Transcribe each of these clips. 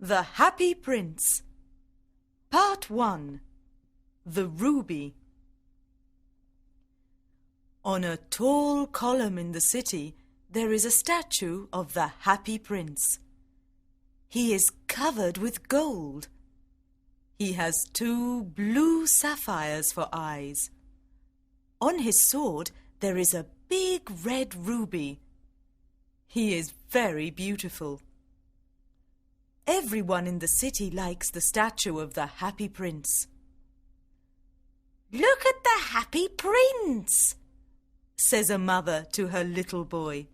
The Happy Prince. Part 1. The Ruby. On a tall column in the city, there is a statue of the Happy Prince. He is covered with gold. He has 2 blue sapphires for eyes. On his sword there is a big red ruby. He is very beautiful. Everyone in the city likes the statue of the Happy Prince. "Look at the Happy Prince," says a mother to her little boy.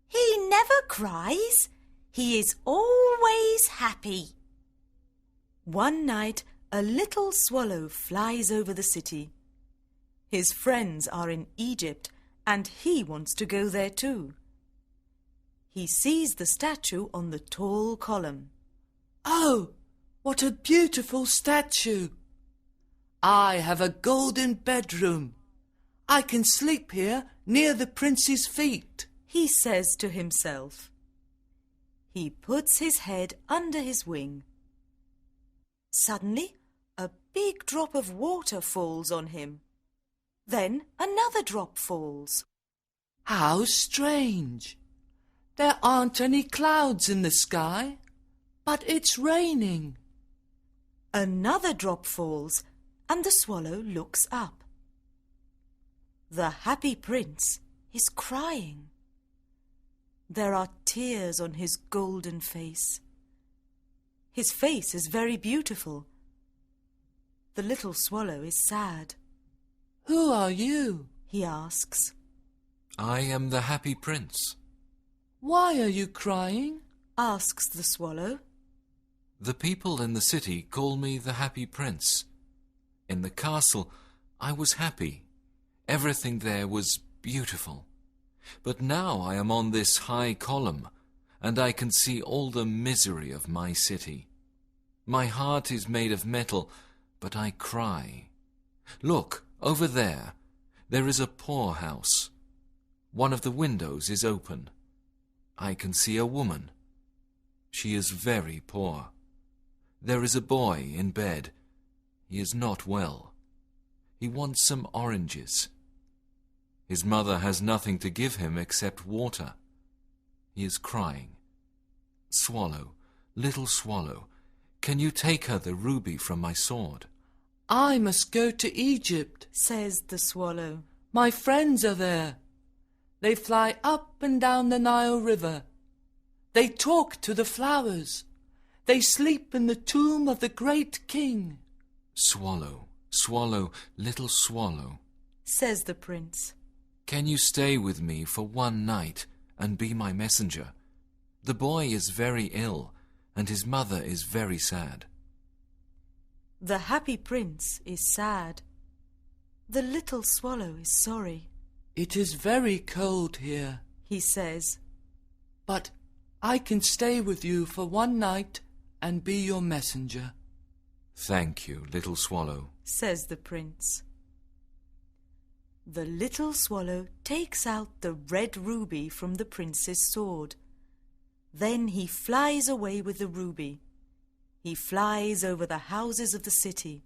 "He never cries. He is always happy." One night, a little swallow flies over the city. His friends are in Egypt, and he wants to go there too. He sees the statue on the tall column. "Oh, what a beautiful statue! I have a golden bedroom. I can sleep here near the prince's feet," he says to himself. He puts his head under his wing. Suddenly, a big drop of water falls on him. Then another drop falls. "How strange! There aren't any clouds in the sky, but it's raining." Another drop falls, and the swallow looks up. The Happy Prince is crying. There are tears on his golden face. His face is very beautiful. The little swallow is sad. "Who are you?" he asks. "I am the Happy Prince." "Why are you crying?" asks the swallow. "The people in the city call me the Happy Prince. In the castle, I was happy. Everything there was beautiful. But now I am on this high column, and I can see all the misery of my city. My heart is made of metal, but I cry. Look, over there. There is a poor house. One of the windows is open. I can see a woman. She is very poor. There is a boy in bed. He is not well. He wants some oranges. His mother has nothing to give him except water. He is crying. Swallow, little swallow, can you take her the ruby from my sword?" "I must go to Egypt," says the swallow. "My friends are there. They fly up and down the Nile River. They talk to the flowers. They sleep in the tomb of the great king." "Swallow, swallow, little swallow," says the prince. "can you stay with me for one night and be my messenger? The boy is very ill, and his mother is very sad." The Happy Prince is sad. The little swallow is sorry. "It is very cold here," he says. "but I can stay with you for one night and be your messenger." "Thank you, little swallow," says the prince. The little swallow takes out the red ruby from the prince's sword. Then he flies away with the ruby. He flies over the houses of the city.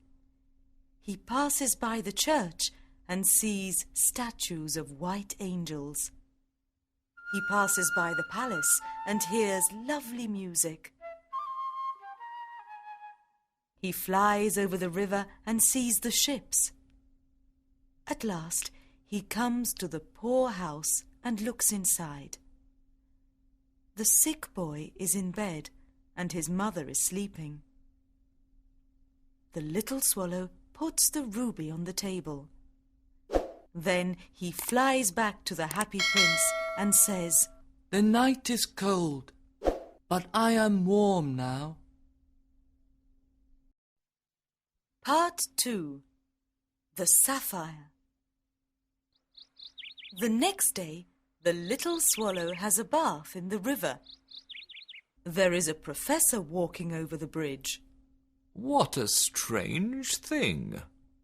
He passes by the church and sees statues of white angels. He passes by the palace and hears lovely music. He flies over the river and sees the ships. At last, he comes to the poor house and looks inside. The sick boy is in bed, and his mother is sleeping. The little swallow puts the ruby on the table. Then he flies back to the Happy Prince and says, "The night is cold, but I am warm now." Part 2. The Sapphire. The next day, the little swallow has a bath in the river. There is a professor walking over the bridge. "What a strange thing!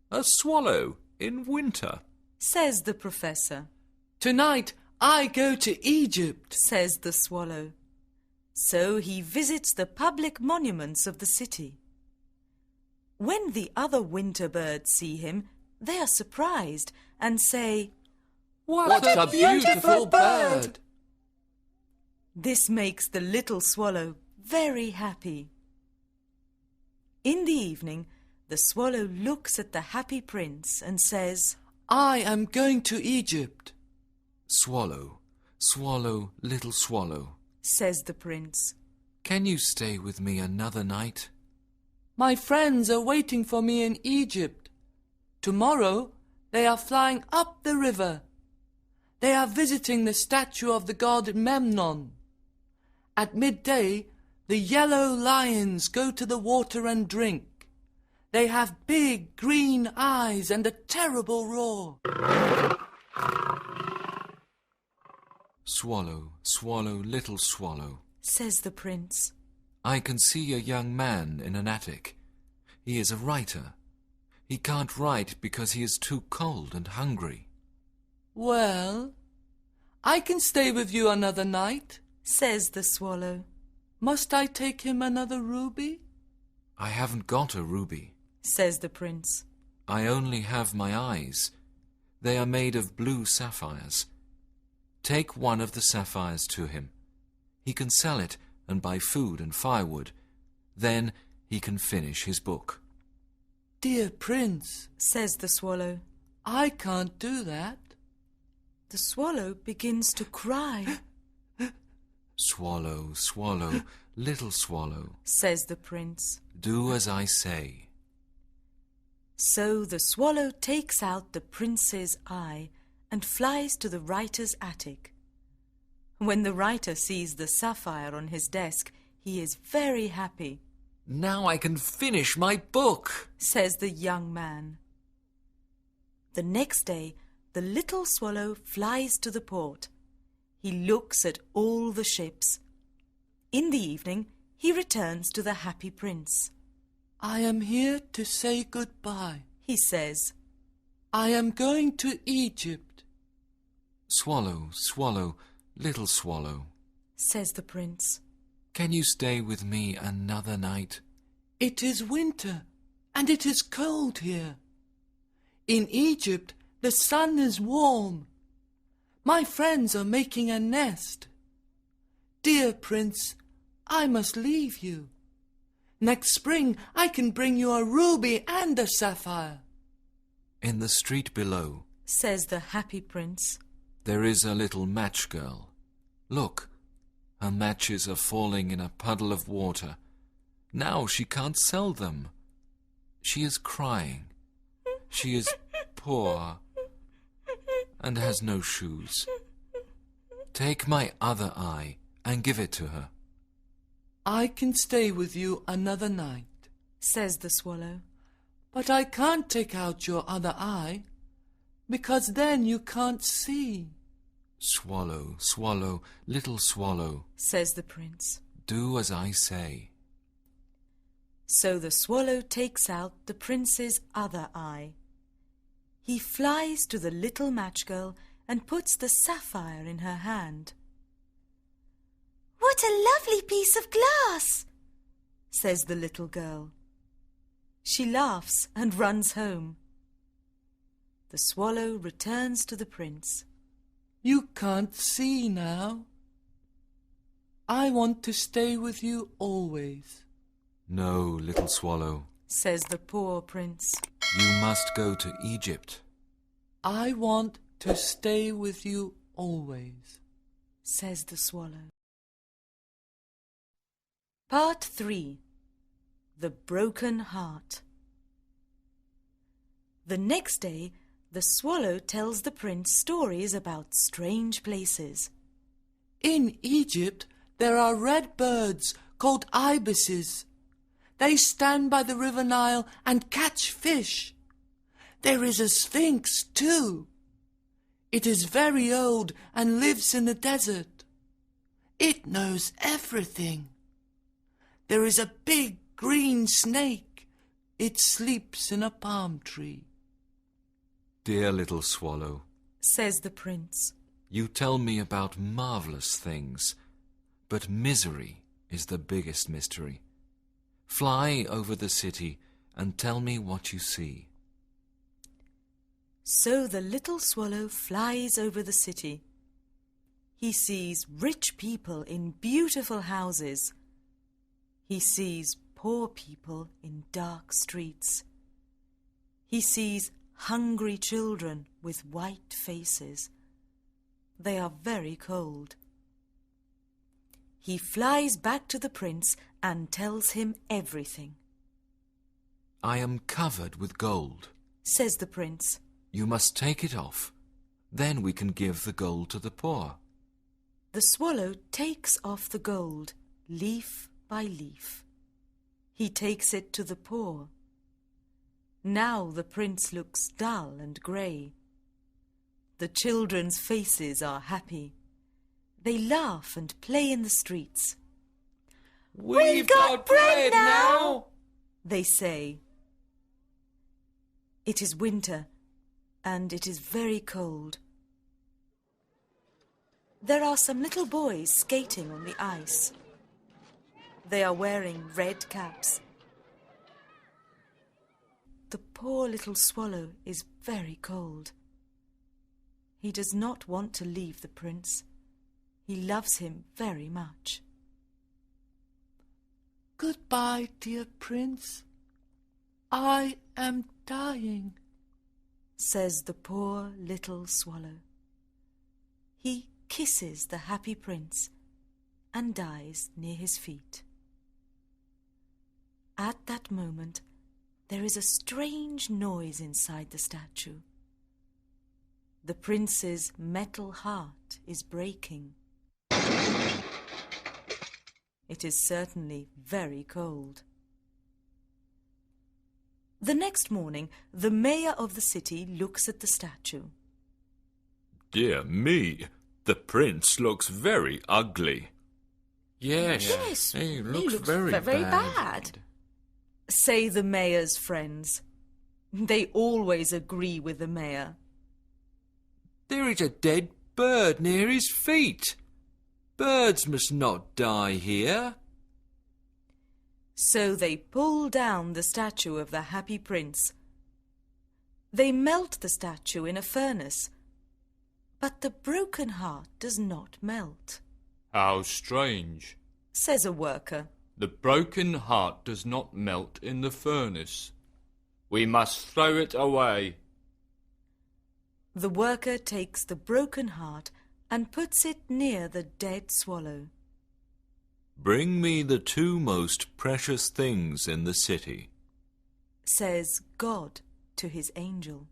A swallow in winter," says the professor. "Tonight I go to Egypt," says the swallow. So he visits the public monuments of the city. When the other winter birds see him, they are surprised and say, What a beautiful bird! This makes the little swallow very happy. In the evening, the swallow looks at the happy prince and says, I am going to Egypt. Swallow, swallow, little swallow, says the prince. can you stay with me another night? My friends are waiting for me in Egypt. Tomorrow they are flying up the river. They are visiting the statue of the god Memnon. At midday, the yellow lions go to the water and drink. They have big green eyes and a terrible roar. Swallow, swallow, little swallow, Says the prince. I can see a young man in an attic. He is a writer. He can't write because he is too cold and hungry. Well, I can stay with you another night. Says the swallow. Must I take him another ruby? I haven't got a ruby. Says the prince. I only have my eyes. They are made of blue sapphires. Take one of the sapphires to him. He can sell it and buy food and firewood. Then he can finish his book. Dear prince, Says the swallow. I can't do that. The swallow begins to cry. Swallow, swallow, little swallow, Says the prince. do as I say. So the swallow takes out the prince's eye and flies to the writer's attic. When the writer sees the sapphire on his desk, he is very happy. Now I can finish my book. Says the young man. The next day, the little swallow flies to the port. He looks at all the ships. In the evening, he returns to the happy prince. I am here to say goodbye. He says, I am going to Egypt. Swallow, swallow, little swallow, says the prince. can you stay with me another night? It is winter, and it is cold here. In Egypt, the sun is warm. My friends are making a nest. Dear prince, I must leave you. Next spring, I can bring you a ruby and a sapphire. In the street below, Says the happy prince. there is a little match girl. Look, her matches are falling in a puddle of water. Now she can't sell them. She is crying. She is poor and has no shoes. Take my other eye and give it to her. I can stay with you another night, Says the swallow. but I can't take out your other eye, because then you can't see. Swallow, swallow, little swallow, Says the prince. do as I say. So the swallow takes out the prince's other eye. He flies to the little match girl and puts the sapphire in her hand. What a lovely piece of glass, says the little girl. She laughs and runs home. The swallow returns to the prince. You can't see now. I want to stay with you always. No, little swallow, Says the poor prince. you must go to Egypt. I want to stay with you always. Says the swallow. Part 3. The Broken Heart. The next day, the swallow tells the prince stories about strange places. In Egypt, there are red birds called ibises. They stand by the river Nile and catch fish. There is a sphinx, too. It is very old and lives in the desert. It knows everything. There is a big green snake. It sleeps in a palm tree. Dear little swallow, Says the prince. you tell me about marvelous things, but misery is the biggest mystery. Fly over the city and tell me what you see." So the little swallow flies over the city. He sees rich people in beautiful houses. He sees poor people in dark streets. He sees hungry children with white faces. They are very cold. He flies back to the prince and tells him everything. "I am covered with gold," says the prince. "You must take it off. Then we can give the gold to the poor." The swallow takes off the gold, leaf by leaf. He takes it to the poor. Now the prince looks dull and grey. The children's faces are happy. They laugh and play in the streets. We've got bread now, they say. It is winter, and it is very cold. There are some little boys skating on the ice. They are wearing red caps. The poor little swallow is very cold. He does not want to leave the prince. He loves him very much. "Goodbye, dear prince. I am dying," says the poor little swallow. He kisses the happy prince and dies near his feet. At that moment, there is a strange noise inside the statue. The prince's metal heart is breaking. It is certainly very cold. The next morning, the mayor of the city looks at the statue. "Dear me, the prince looks very ugly." Yes, he looks very bad. Say the mayor's friends. They always agree with the mayor. "There is a dead bird near his feet. Birds must not die here." So they pull down the statue of the happy prince. They melt the statue in a furnace, but the broken heart does not melt. "How strange," says a worker. "The broken heart does not melt in the furnace. We must throw it away." The worker takes the broken heart and puts it near the dead swallow. "Bring me the two most precious things in the city," says God to his angel.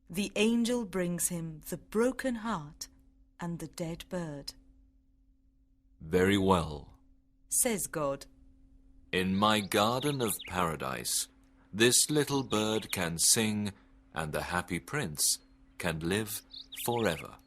The angel brings him the broken heart and the dead bird. "Very well. Says God. In my garden of paradise, this little bird can sing and the happy prince can live forever."